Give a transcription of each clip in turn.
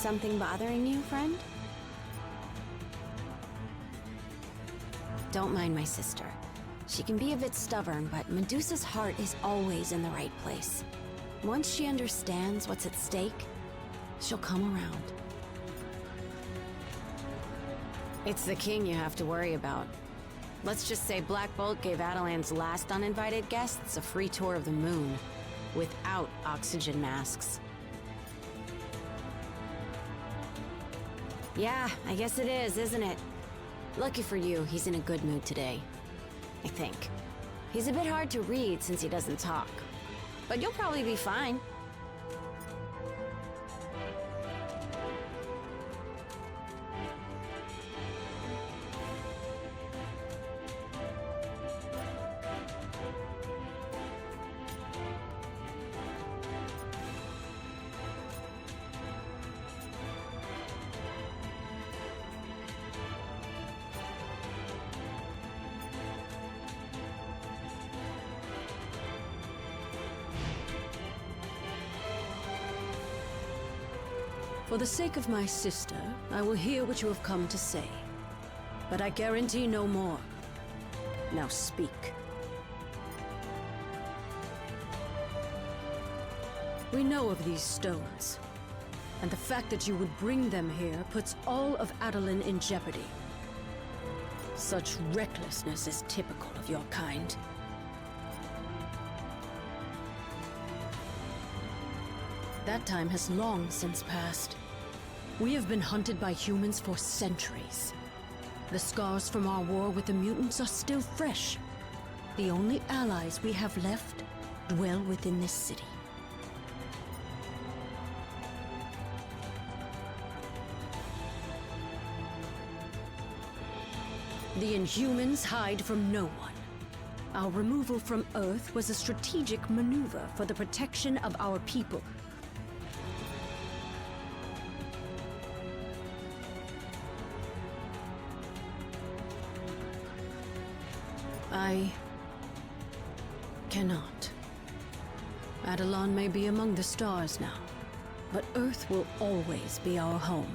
something bothering you, friend? Don't mind my sister. She can be a bit stubborn, but Medusa's heart is always in the right place. Once she understands what's at stake, she'll come around. It's the king you have to worry about. Let's just say Black Bolt gave Atalan's last uninvited guests a free tour of the moon, without oxygen masks. Yeah, I guess it is, isn't it? Lucky for you, he's in a good mood today. I think. He's a bit hard to read since he doesn't talk. But you'll probably be fine. For the sake of my sister, I will hear what you have come to say. But I guarantee no more. Now speak. We know of these stones, and the fact that you would bring them here puts all of Adelan in jeopardy. Such recklessness is typical of your kind. That time has long since passed. We have been hunted by humans for centuries. The scars from our war with the mutants are still fresh. The only allies we have left dwell within this city. The Inhumans hide from no one. Our removal from Earth was a strategic maneuver for the protection of our people. I cannot. Adelan may be among the stars now, but Earth will always be our home.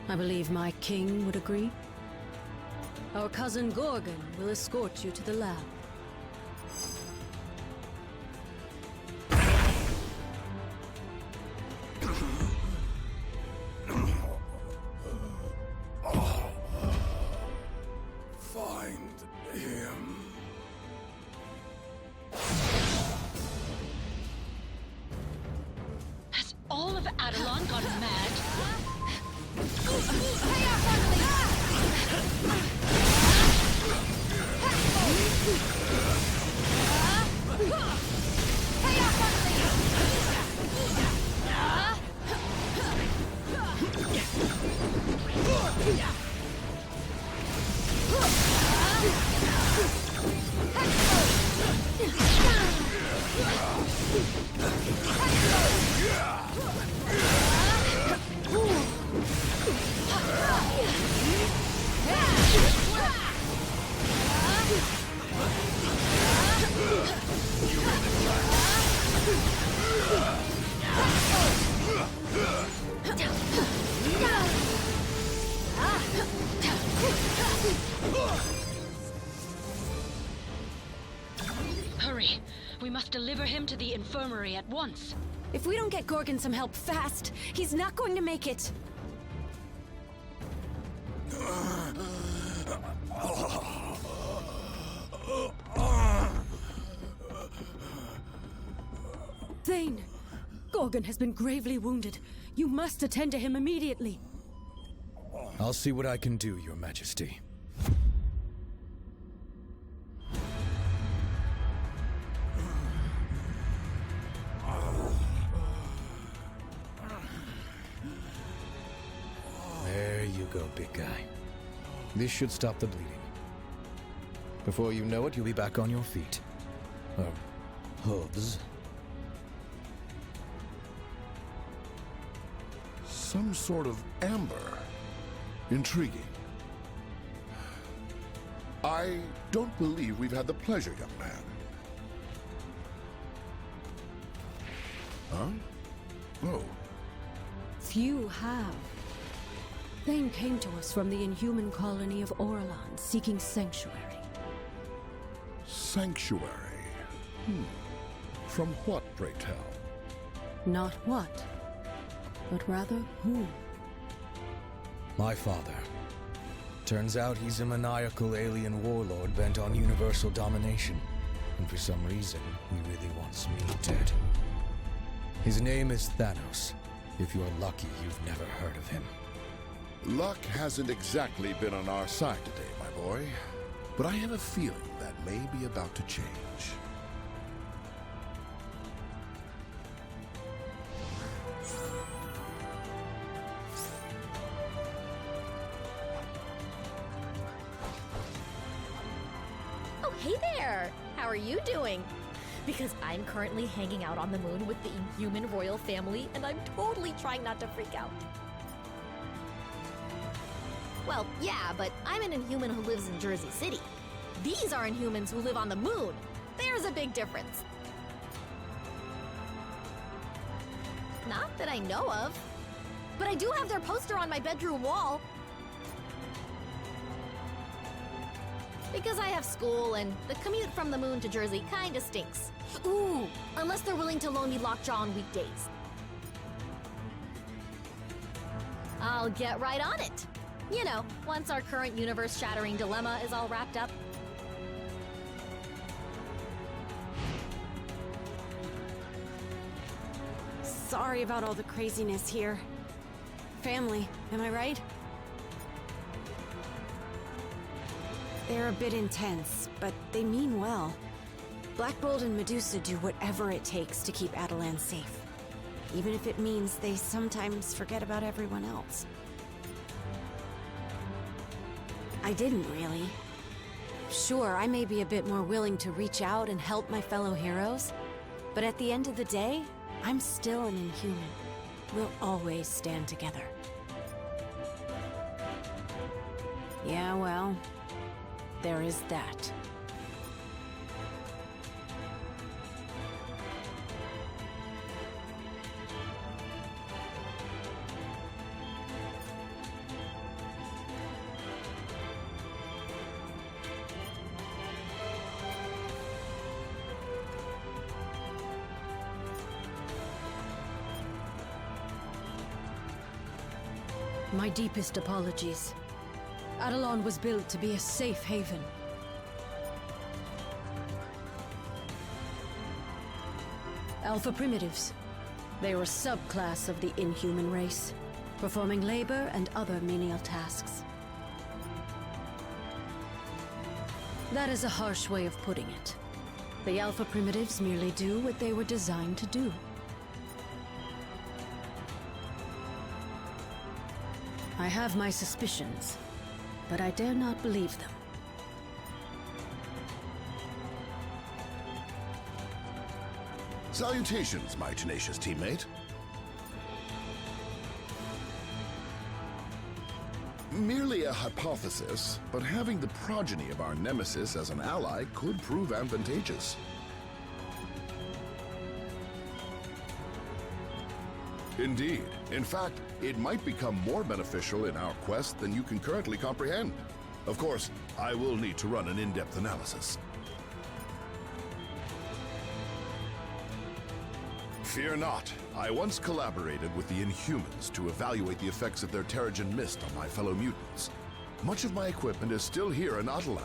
I believe my king would agree. Our cousin Gorgon will escort you to the lab. All of Adelan gone mad? Hurry! We must deliver him to the infirmary at once. If we don't get Gorgon some help fast, he's not going to make it. Thane! Gorgon has been gravely wounded. You must attend to him immediately. I'll see what I can do, Your Majesty. There you go, big guy. This should stop the bleeding. Before you know it, you'll be back on your feet. Hooves. Some sort of amber. Intriguing. I don't believe we've had the pleasure, young man. Huh? Oh. Few have. Thane came to us from the inhuman colony of Orlan, seeking sanctuary. Sanctuary? From what, pray tell? Not what, but rather who. My father. Turns out he's a maniacal alien warlord bent on universal domination. And for some reason, he really wants me dead. His name is Thanos. If you're lucky, you've never heard of him. Luck hasn't exactly been on our side today, my boy. But I have a feeling that may be about to change. Oh, hey there! How are you doing? Because I'm currently hanging out on the moon with the Inhuman royal family, and I'm totally trying not to freak out. Well, yeah, but I'm an Inhuman who lives in Jersey City. These are Inhumans who live on the moon. There's a big difference. Not that I know of. But I do have their poster on my bedroom wall. Because I have school, and the commute from the moon to Jersey kinda stinks. Ooh, unless they're willing to loan me Lockjaw on weekdays. I'll get right on it. You know, once our current universe-shattering dilemma is all wrapped up. Sorry about all the craziness here. Family, am I right? They're a bit intense, but they mean well. Black Bolt and Medusa do whatever it takes to keep Adelan safe. Even if it means they sometimes forget about everyone else. I didn't really. Sure, I may be a bit more willing to reach out and help my fellow heroes, but at the end of the day, I'm still an Inhuman. We'll always stand together. Yeah, well, there is that. My deepest apologies. Adelan was built to be a safe haven. Alpha Primitives. They were a subclass of the Inhuman race, performing labor and other menial tasks. That is a harsh way of putting it. The Alpha Primitives merely do what they were designed to do. I have my suspicions, but I dare not believe them. Salutations, my tenacious teammate. Merely a hypothesis, but having the progeny of our nemesis as an ally could prove advantageous. Indeed. In fact, it might become more beneficial in our quest than you can currently comprehend. Of course, I will need to run an in-depth analysis. Fear not. I once collaborated with the Inhumans to evaluate the effects of their Terrigen Mist on my fellow mutants. Much of my equipment is still here in A.I.M.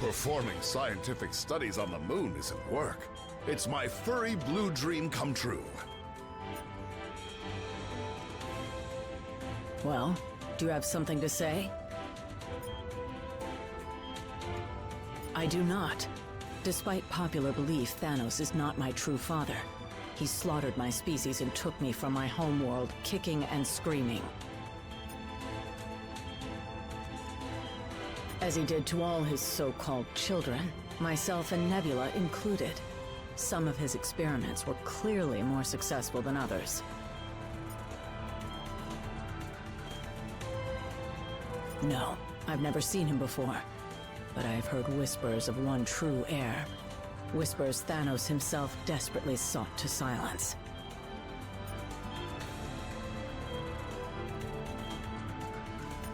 Performing scientific studies on the moon isn't work. It's my furry blue dream come true. Well, do you have something to say? I do not. Despite popular belief, Thanos is not my true father. He slaughtered my species and took me from my homeworld, kicking and screaming. As he did to all his so-called children, myself and Nebula included. Some of his experiments were clearly more successful than others. No, I've never seen him before, but I've heard whispers of one true heir. Whispers Thanos himself desperately sought to silence.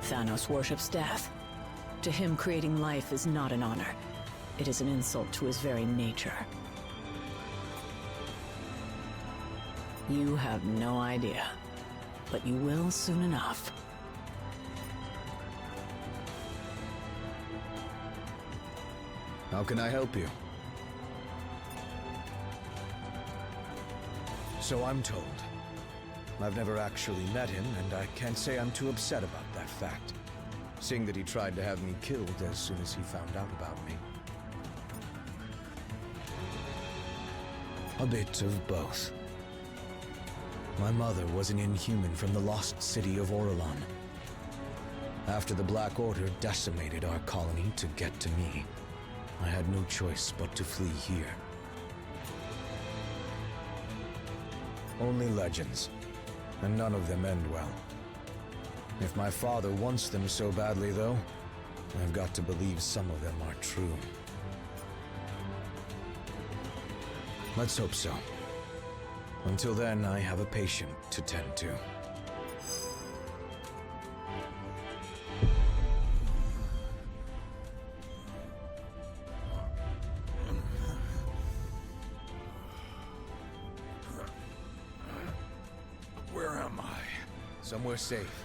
Thanos worships death. To him, creating life is not an honor. It is an insult to his very nature. You have no idea, but you will soon enough. How can I help you? So I'm told. I've never actually met him, and I can't say I'm too upset about that fact, seeing that he tried to have me killed as soon as he found out about me. A bit of both. My mother was an Inhuman from the lost city of Orelon. After the Black Order decimated our colony to get to me, I had no choice but to flee here. Only legends, and none of them end well. If my father wants them so badly, though, I've got to believe some of them are true. Let's hope so. Until then, I have a patient to tend to. Where am I? Somewhere safe.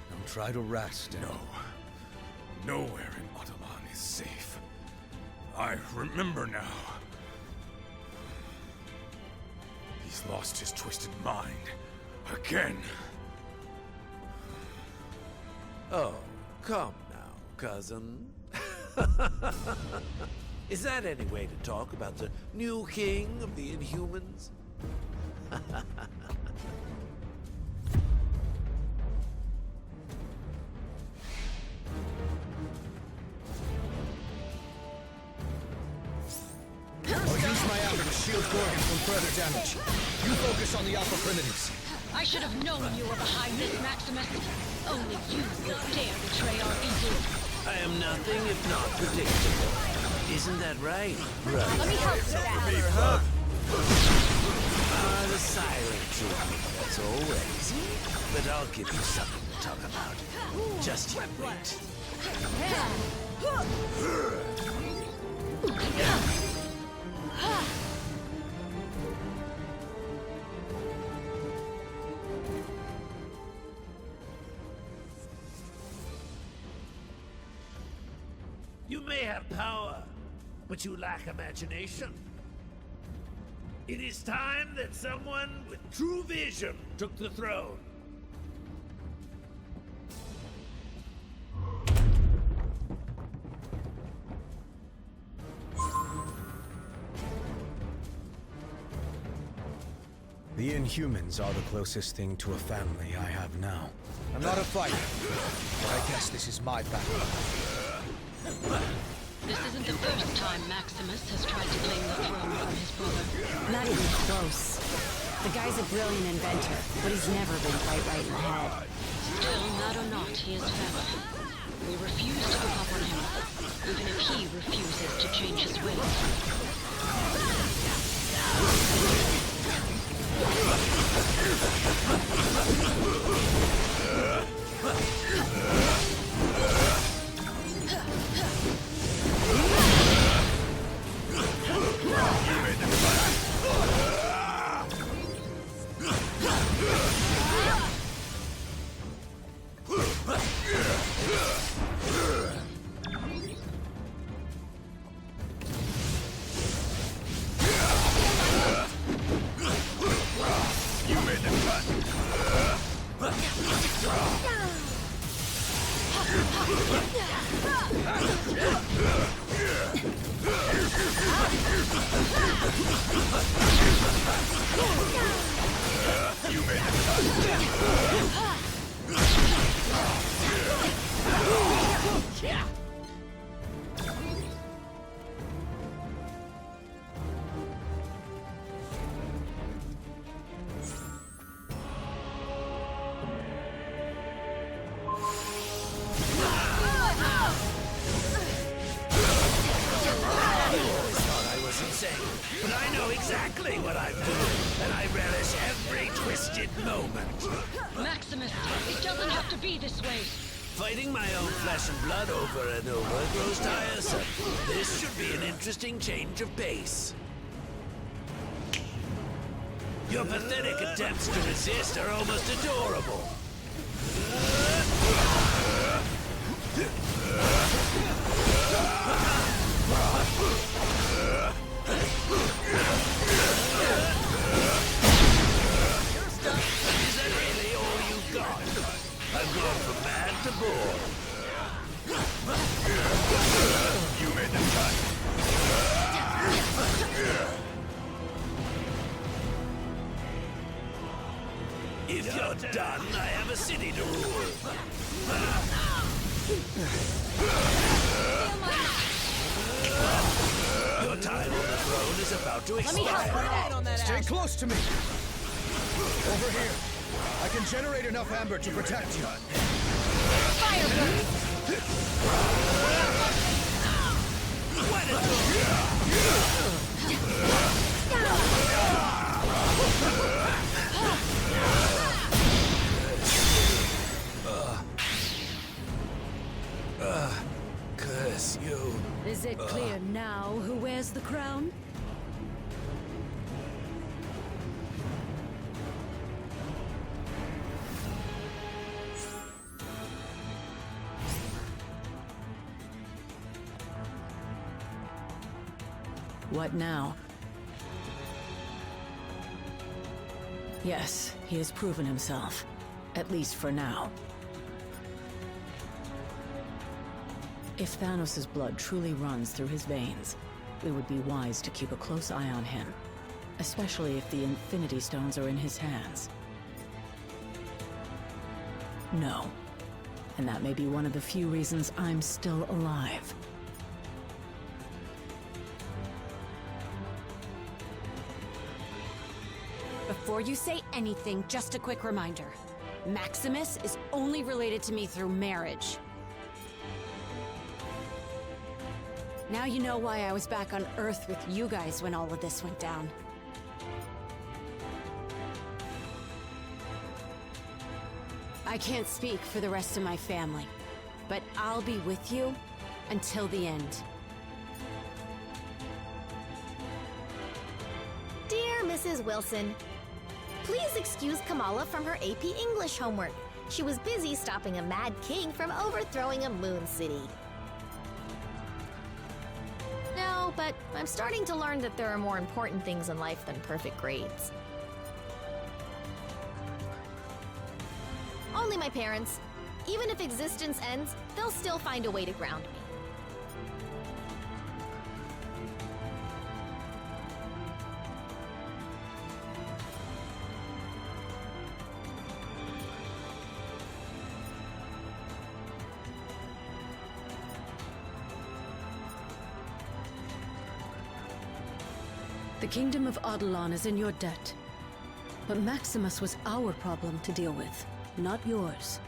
Now try to rest and... No. Nowhere in A.I.M is safe. I remember now. He's lost his twisted mind. Again. Oh, come now, cousin. Is that any way to talk about the new king of the Inhumans? I'll use my armor to shield Gorgon from further damage. You focus on the Alpha Primitives. I should have known you were behind this, Maximus. Only you will dare betray our people. I am nothing if not predictable. Isn't that right? Right. Let me help with that. The silent treatment, as always. But I'll give you something to talk about. Just you wait. You may have power, but you lack imagination. It is time that someone with true vision took the throne. The Inhumans are the closest thing to a family I have now. I'm not a fighter, but I guess this is my battle. This isn't the first time Maximus has tried to claim the throne from his brother. Not even close. The guy's a brilliant inventor, but he's never been quite right in the head. Still, not or not, he is family. We refuse to give up on him, even if he refuses to change his ways. perfect moment. Maximus, it doesn't have to be this way. Fighting my own flesh and blood over and over grows tiresome. This should be an interesting change of pace. Your pathetic attempts to resist are almost adorable. Is that really all you've got? I've gone from mad to bored. You made the cut. If you're done, I have a city to rule. Your time on the throne is about to expire. Let me help with that. Stay close to me! Over here. I can generate enough amber to protect you. Curse you. Is it clear now who wears the crown? What now? Yes, he has proven himself. At least for now. If Thanos' blood truly runs through his veins, it would be wise to keep a close eye on him. Especially if the Infinity Stones are in his hands. No. And that may be one of the few reasons I'm still alive. Before you say anything, just a quick reminder. Maximus is only related to me through marriage. Now you know why I was back on Earth with you guys when all of this went down. I can't speak for the rest of my family, but I'll be with you until the end. Dear Mrs. Wilson, please excuse Kamala from her AP English homework. She was busy stopping a mad king from overthrowing a moon city. No, but I'm starting to learn that there are more important things in life than perfect grades. Only my parents. Even if existence ends, they'll still find a way to ground me. The Kingdom of Adelon is in your debt. But Maximus was our problem to deal with, not yours.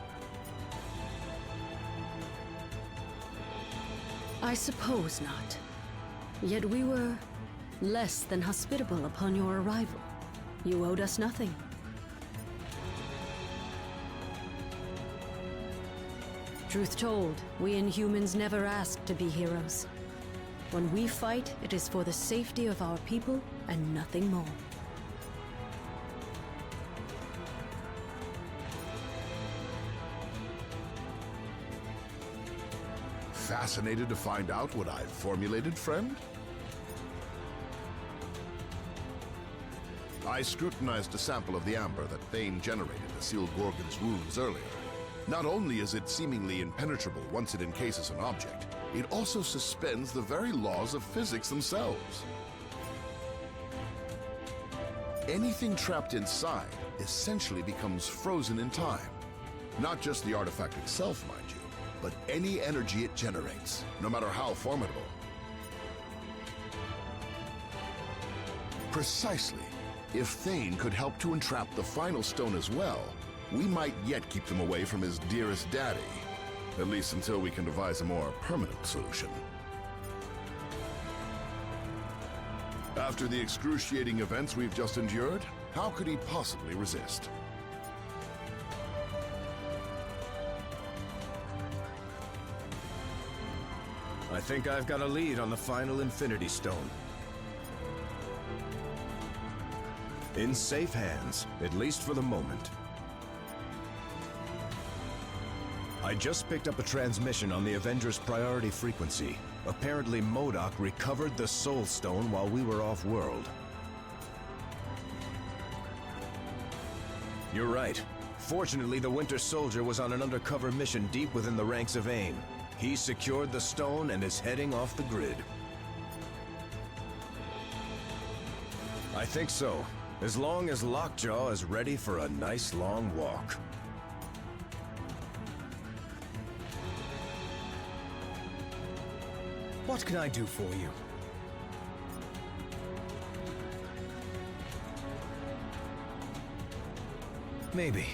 I suppose not. Yet we were less than hospitable upon your arrival. You owed us nothing. Truth told, we Inhumans never asked to be heroes. When we fight, it is for the safety of our people and nothing more. Fascinated to find out what I've formulated, friend? I scrutinized a sample of the amber that Thane generated to seal Gorgon's wounds earlier. Not only is it seemingly impenetrable once it encases an object, it also suspends the very laws of physics themselves. Anything trapped inside essentially becomes frozen in time. Not just the artifact itself, mind you, but any energy it generates, no matter how formidable. Precisely. If Thane could help to entrap the final stone as well, we might yet keep them away from his dearest daddy. At least until we can devise a more permanent solution. After the excruciating events we've just endured, How could he possibly resist? I think I've got a lead on the final Infinity Stone. In safe hands, at least for the moment. I just picked up a transmission on the Avengers priority frequency. Apparently MODOK recovered the Soul Stone while we were off-world. You're right. Fortunately, the Winter Soldier was on an undercover mission deep within the ranks of A.I.M. He secured the stone and is heading off the grid. I think so, as long as Lockjaw is ready for a nice long walk. What can I do for you? Maybe.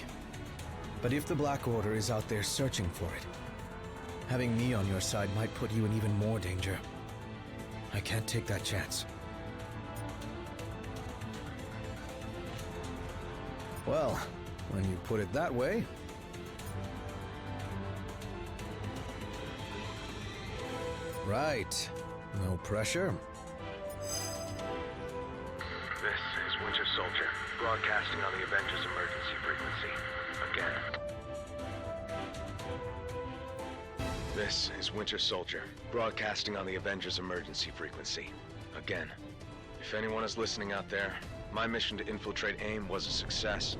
But if the Black Order is out there searching for it, having me on your side might put you in even more danger. I can't take that chance. Well, when you put it that way... Right. No pressure. This is Winter Soldier, broadcasting on the Avengers emergency frequency. Again. This is Winter Soldier, broadcasting on the Avengers emergency frequency. Again. If anyone is listening out there, my mission to infiltrate A.I.M was a success.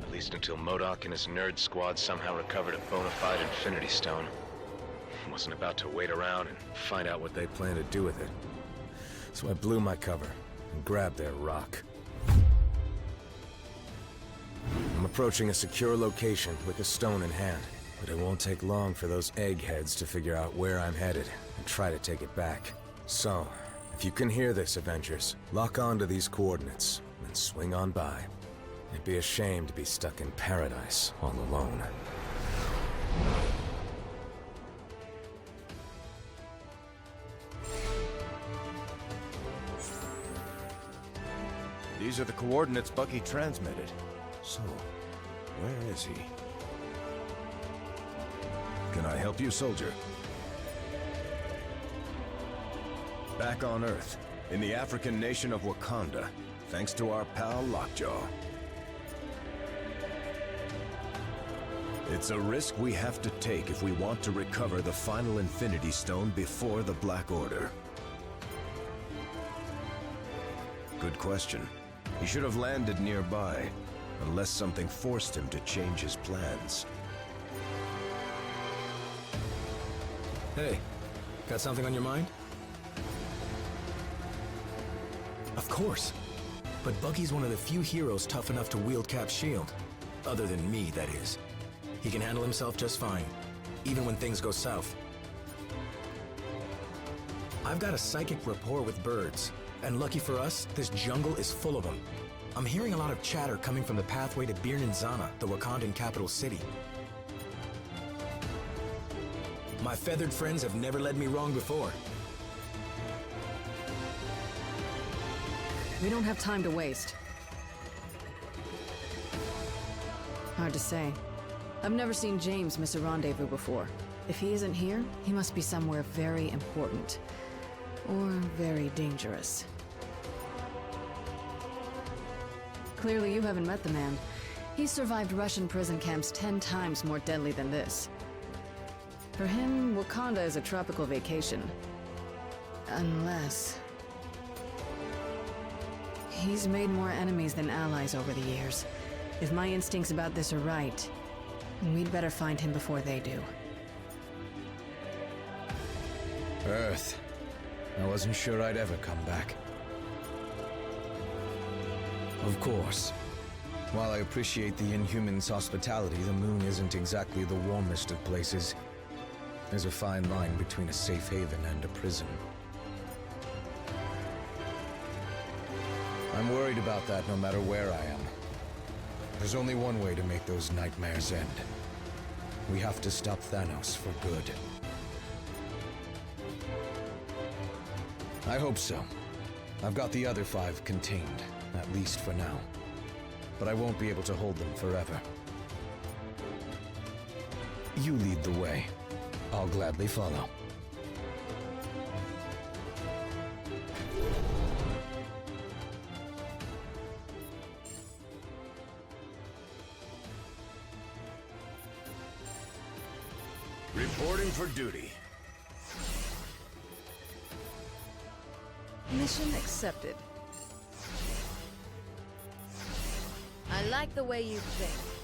At least until MODOK and his nerd squad somehow recovered a bona fide Infinity Stone. Wasn't about to wait around and find out what they plan to do with it. So I blew my cover and grabbed their rock. I'm approaching a secure location with the stone in hand, but it won't take long for those eggheads to figure out where I'm headed and try to take it back. So, if you can hear this, Avengers, lock onto these coordinates and swing on by. It'd be a shame to be stuck in paradise all alone. These are the coordinates Bucky transmitted. So, where is he? Can I help you, soldier? Back on Earth, in the African nation of Wakanda, thanks to our pal Lockjaw. It's a risk we have to take if we want to recover the final Infinity Stone before the Black Order. Good question. He should have landed nearby, unless something forced him to change his plans. Hey, got something on your mind? Of course. But Bucky's one of the few heroes tough enough to wield Cap's shield. Other than me, that is. He can handle himself just fine, even when things go south. I've got a psychic rapport with birds, and lucky for us, this jungle is full of them. I'm hearing a lot of chatter coming from the pathway to Birninzana, the Wakandan capital city. My feathered friends have never led me wrong before. We don't have time to waste. Hard to say. I've never seen James miss a rendezvous before. If he isn't here, he must be somewhere very important. Or very dangerous. Clearly you haven't met the man. He's survived Russian prison camps 10 times more deadly than this. For him, Wakanda is a tropical vacation. Unless... He's made more enemies than allies over the years. If my instincts about this are right, we'd better find him before they do. Earth. I wasn't sure I'd ever come back. Of course. While I appreciate the Inhumans' hospitality, the moon isn't exactly the warmest of places. There's a fine line between a safe haven and a prison. I'm worried about that no matter where I am. There's only one way to make those nightmares end. We have to stop Thanos for good. I hope so. I've got the other 5 contained, at least for now. But I won't be able to hold them forever. You lead the way. I'll gladly follow. Reporting for duty. Mission accepted. I like the way you think.